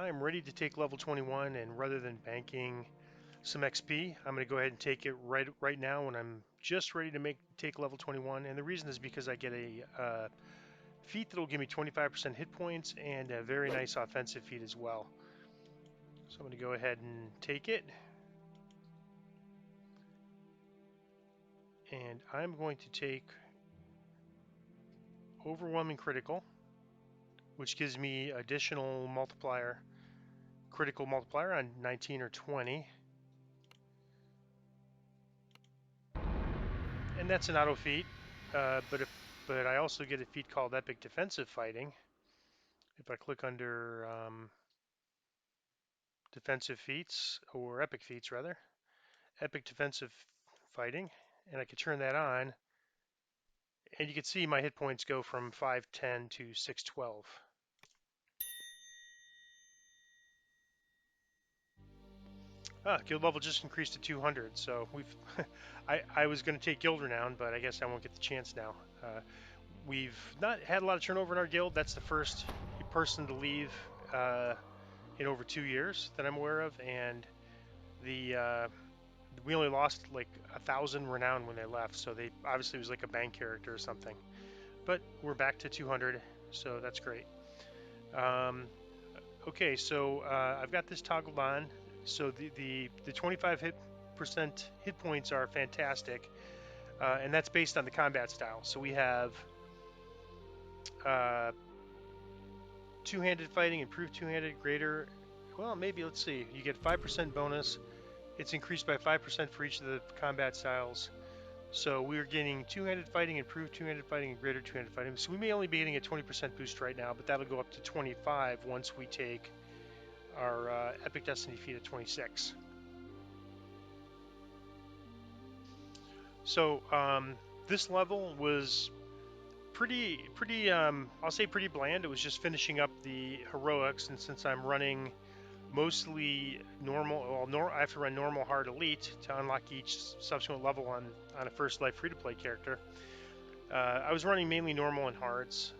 I'm ready to take level 21, and rather than banking some XP, I'm going to go ahead and take it right now when I'm just ready to take level 21. And the reason is because I get a feat that will give me 25% hit points and a very nice offensive feat as well. So I'm going to go ahead and take it. And I'm going to take Overwhelming Critical, which gives me additional critical multiplier on 19 or 20. And that's an auto feat, but I also get a feat called Epic Defensive Fighting. If I click under defensive feats, or epic feats rather, epic defensive fighting, and I can turn that on, and you can see my hit points go from 510 to 612. Guild level just increased to 200, so we've I was going to take guild renown, but I guess I won't get the chance now. We've not had a lot of turnover in our guild. That's the first person to leave in over 2 years that I'm aware of, and the we only lost like 1,000 renown when they left, so they obviously was like a bank character or something. But we're back to 200, so that's great. Okay, so I've got this toggled on. So the 25 percent hit points are fantastic, and that's based on the combat style. So we have uh, two-handed fighting, improved two-handed, greater. Well, maybe let's see. You get 5% bonus. It's increased by 5% for each of the combat styles. So we're getting two-handed fighting, improved two-handed fighting, and greater two-handed fighting. So we may only be getting a 20% boost right now, but that'll go up to 25 once we take our Epic Destiny feat at 26. So this level was I'll say pretty bland. It was just finishing up the heroics, and since I'm running mostly normal, well, I have to run normal, hard, elite to unlock each subsequent level on a first life free-to-play character. I was running mainly normal and hards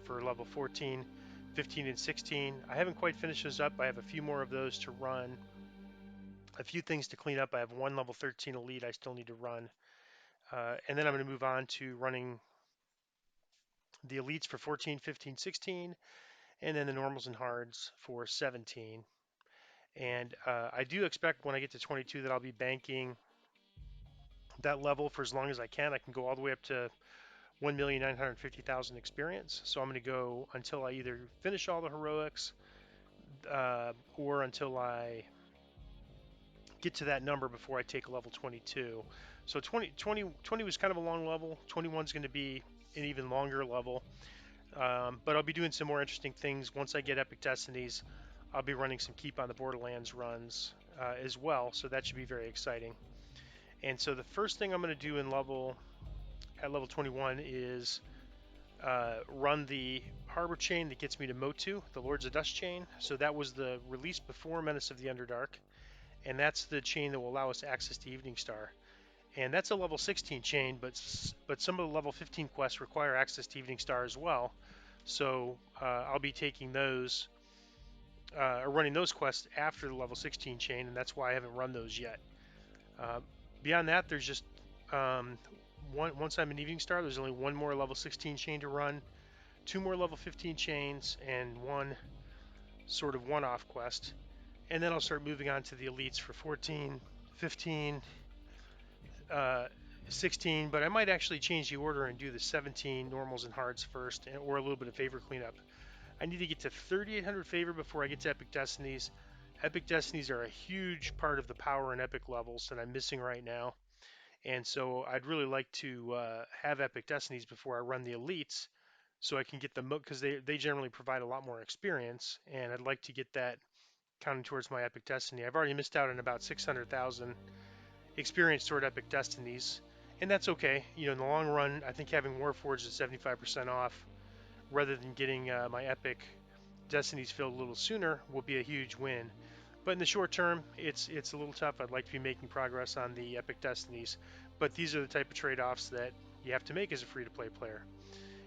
for level 14, 15, and 16. I haven't quite finished those up. I have a few more of those to run. A few things to clean up. I have one level 13 elite I still need to run. And then I'm going to move on to running the elites for 14, 15, 16, and then the normals and hards for 17. And I do expect when I get to 22 that I'll be banking that level for as long as I can. I can go all the way up to 1,950,000 experience. So I'm going to go until I either finish all the heroics or until I get to that number before I take level 22. So 20 was kind of a long level. 21 is going to be an even longer level. But I'll be doing some more interesting things once I get Epic Destinies. I'll be running some Keep on the Borderlands runs as well, so that should be very exciting. And so the first thing I'm going to do at level 21 is run the harbor chain that gets me to Motu, the Lords of Dust chain. So that was the release before Menace of the Underdark, and that's the chain that will allow us access to Evening Star. And that's a level 16 chain, but some of the level 15 quests require access to Evening Star as well. So I'll be taking those or running those quests after the level 16 chain, and that's why I haven't run those yet. Uh, Beyond that, there's just once I'm in Evening Star, there's only one more level 16 chain to run, two more level 15 chains, and one sort of one-off quest. And then I'll start moving on to the elites for 14, 15, 16, but I might actually change the order and do the 17 normals and hards first, or a little bit of favor cleanup. I need to get to 3,800 favor before I get to Epic Destinies. Epic Destinies are a huge part of the power and epic levels that I'm missing right now. And so I'd really like to have Epic Destinies before I run the elites so I can get them, because they generally provide a lot more experience, and I'd like to get that counting towards my Epic Destiny. I've already missed out on about 600,000 experience toward Epic Destinies, and that's okay. You know, in the long run, I think having Warforged is 75% off rather than getting my Epic Destinies filled a little sooner will be a huge win. But in the short term, it's a little tough. I'd like to be making progress on the Epic Destinies, but these are the type of trade-offs that you have to make as a free-to-play player.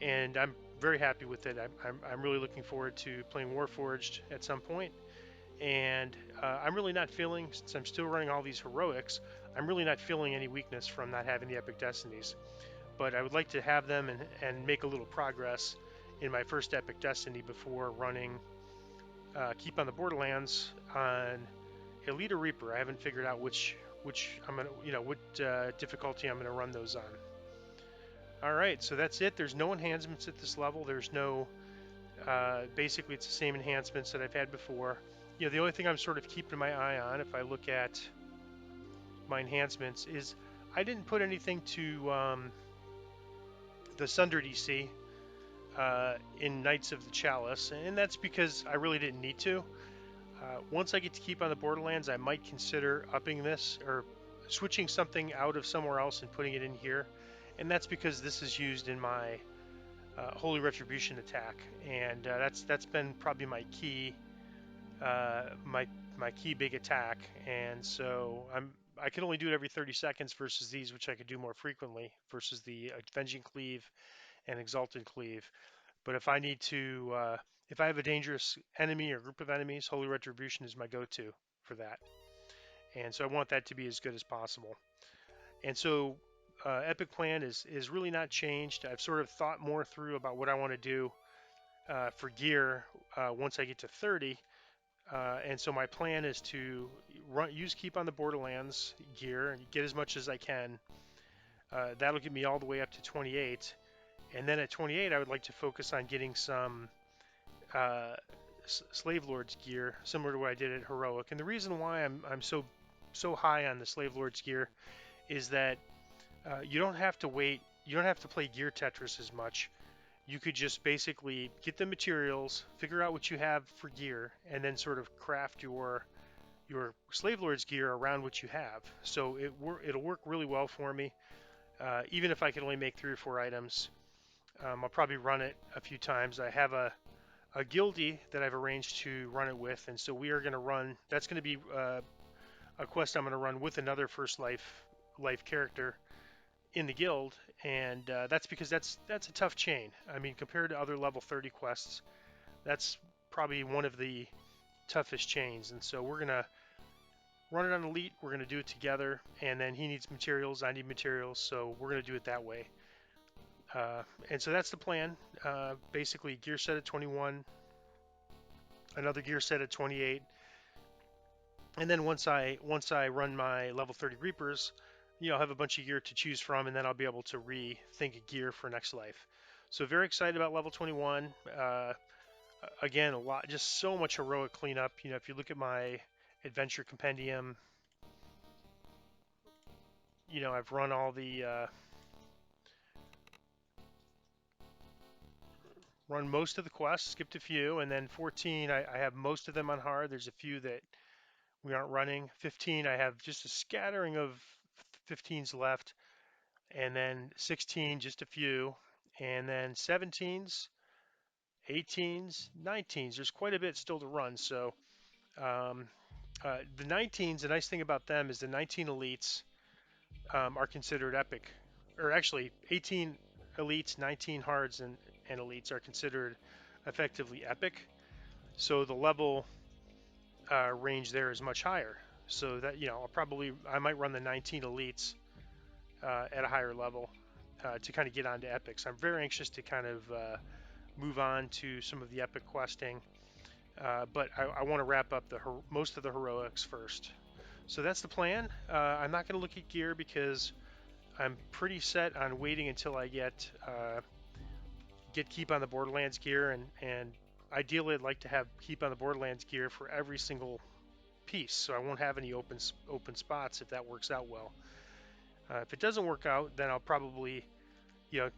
And I'm very happy with it. I'm really looking forward to playing Warforged at some point, and I'm really not feeling, since I'm still running all these heroics, I'm really not feeling any weakness from not having the epic destinies. But I would like to have them and make a little progress in my first epic destiny before running Keep on the Borderlands on Elite or Reaper. I haven't figured out which I'm gonna, what difficulty I'm gonna run those on. All right, so that's it. There's no enhancements at this level. There's no, basically it's the same enhancements that I've had before. The only thing I'm sort of keeping my eye on, if I look at my enhancements, is I didn't put anything to the Sunder DC in Knights of the Chalice, and that's because I really didn't need to. Once I get to Keep on the Borderlands, I might consider upping this or switching something out of somewhere else and putting it in here, and that's because this is used in my Holy Retribution attack, and that's been probably my key my key big attack, and so I can only do it every 30 seconds versus these, which I could do more frequently, versus the Avenging Cleave and Exalted Cleave. But if I need to, if I have a dangerous enemy or group of enemies, Holy Retribution is my go-to for that, and so I want that to be as good as possible. And so Epic Plan is really not changed. I've sort of thought more through about what I want to do for gear once I get to 30. And so my plan is to use Keep on the Borderlands gear and get as much as I can. That'll get me all the way up to 28. And then at 28, I would like to focus on getting some uh, Slave Lord's gear, similar to what I did at Heroic. And the reason why I'm so high on the Slave Lord's gear is that you don't have to wait. You don't have to play gear Tetris as much. You could just basically get the materials, figure out what you have for gear, and then sort of craft your Slave Lord's gear around what you have. So it'll work really well for me. Even if I can only make 3 or 4 items, I'll probably run it a few times. I have a guildie that I've arranged to run it with, and so we are going to run. That's going to be a quest I'm going to run with another First Life character in the guild, and that's because that's a tough chain. I mean, compared to other level 30 quests, that's probably one of the toughest chains. And so we're gonna run it on Elite. We're gonna do it together, and then he needs materials, I need materials, so we're gonna do it that way. And so that's the plan. Basically, gear set at 21, another gear set at 28, and then once I run my level 30 Reapers, I'll have a bunch of gear to choose from, and then I'll be able to rethink gear for next life. So very excited about level 21. Again, a lot, just so much heroic cleanup. If you look at my adventure compendium, I've run all the run most of the quests, skipped a few, and then 14, I have most of them on hard. There's a few that we aren't running. 15, I have just a scattering of 15s left, and then 16, just a few, and then 17s, 18s, 19s. There's quite a bit still to run. So um, the 19s, the nice thing about them is the 19 elites are considered epic, or actually 18 elites, 19 hards, and elites are considered effectively epic. So the level range there is much higher. So that I might run the 19 elites at a higher level to kind of get onto epics. I'm very anxious to kind of move on to some of the epic questing, but I want to wrap up most of the heroics first. So that's the plan. I'm not going to look at gear because I'm pretty set on waiting until I get Keep on the Borderlands gear, and ideally I'd like to have Keep on the Borderlands gear for every single piece, so I won't have any open spots if that works out well. If it doesn't work out, then I'll probably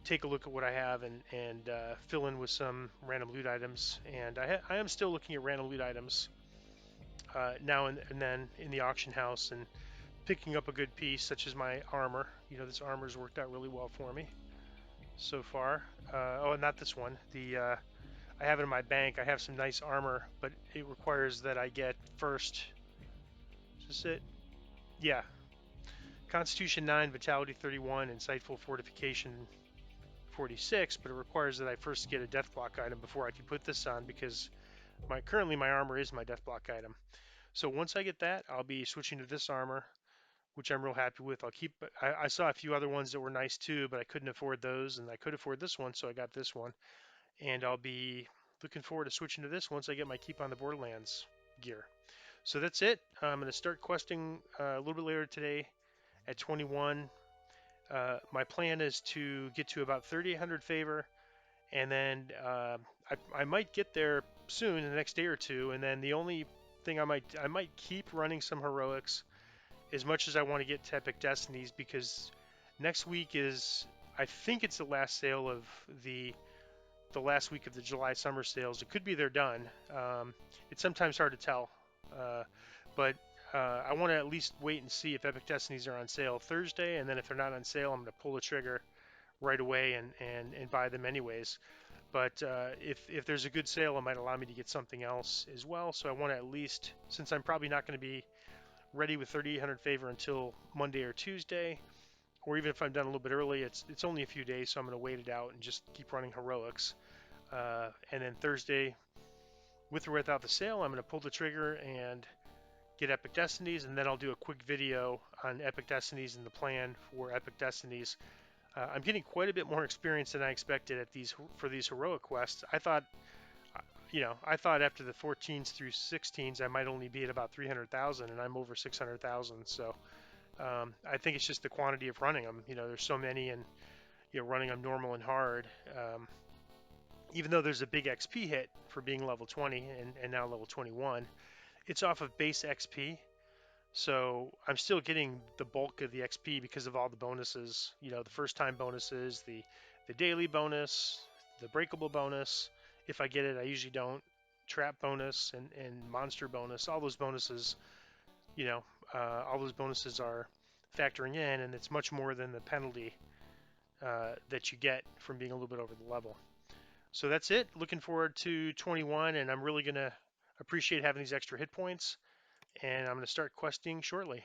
take a look at what I have and fill in with some random loot items. And I am still looking at random loot items now and then in the auction house and picking up a good piece, such as my armor. This armor's worked out really well for me so far. Oh, not this one. I have it in my bank. I have some nice armor, but it requires that I get first. Is this it? Yeah. Constitution 9, Vitality 31, Insightful Fortification 46, but it requires that I first get a death block item before I can put this on, because currently my armor is my death block item. So once I get that, I'll be switching to this armor, which I'm real happy with. I'll keep. I saw a few other ones that were nice too, but I couldn't afford those, and I could afford this one, so I got this one. And I'll be looking forward to switching to this once I get my Keep on the Borderlands gear. So that's it. I'm going to start questing a little bit later today at 21. My plan is to get to about 3,800 favor, and then I might get there soon in the next day or two. And then the only thing I might keep running some heroics as much as I want to get to Epic Destinies, because next week is, I think it's the last sale of the last week of the July summer sales. It could be they're done. It's sometimes hard to tell, uh, but I want to at least wait and see if Epic Destinies are on sale Thursday, and then if they're not on sale, I'm going to pull the trigger right away and buy them anyways. But if there's a good sale, it might allow me to get something else as well. So I want to at least, since I'm probably not going to be ready with 3,800 favor until Monday or Tuesday, or even if I'm done a little bit early, it's only a few days, so I'm going to wait it out and just keep running heroics. And then Thursday, with or without the sale, I'm going to pull the trigger and get Epic Destinies, and then I'll do a quick video on Epic Destinies and the plan for Epic Destinies. I'm getting quite a bit more experience than I expected at these heroic quests. I thought after the 14s through 16s I might only be at about 300,000, and I'm over 600,000. So I think it's just the quantity of running them. There's so many, and running them normal and hard. Even though there's a big XP hit for being level 20 and now level 21, it's off of base XP. So I'm still getting the bulk of the XP because of all the bonuses. The first time bonuses, the daily bonus, the breakable bonus. If I get it, I usually don't. Trap bonus and monster bonus. All those bonuses, all those bonuses are factoring in, and it's much more than the penalty that you get from being a little bit over the level. So that's it. Looking forward to 21, and I'm really going to appreciate having these extra hit points, and I'm going to start questing shortly.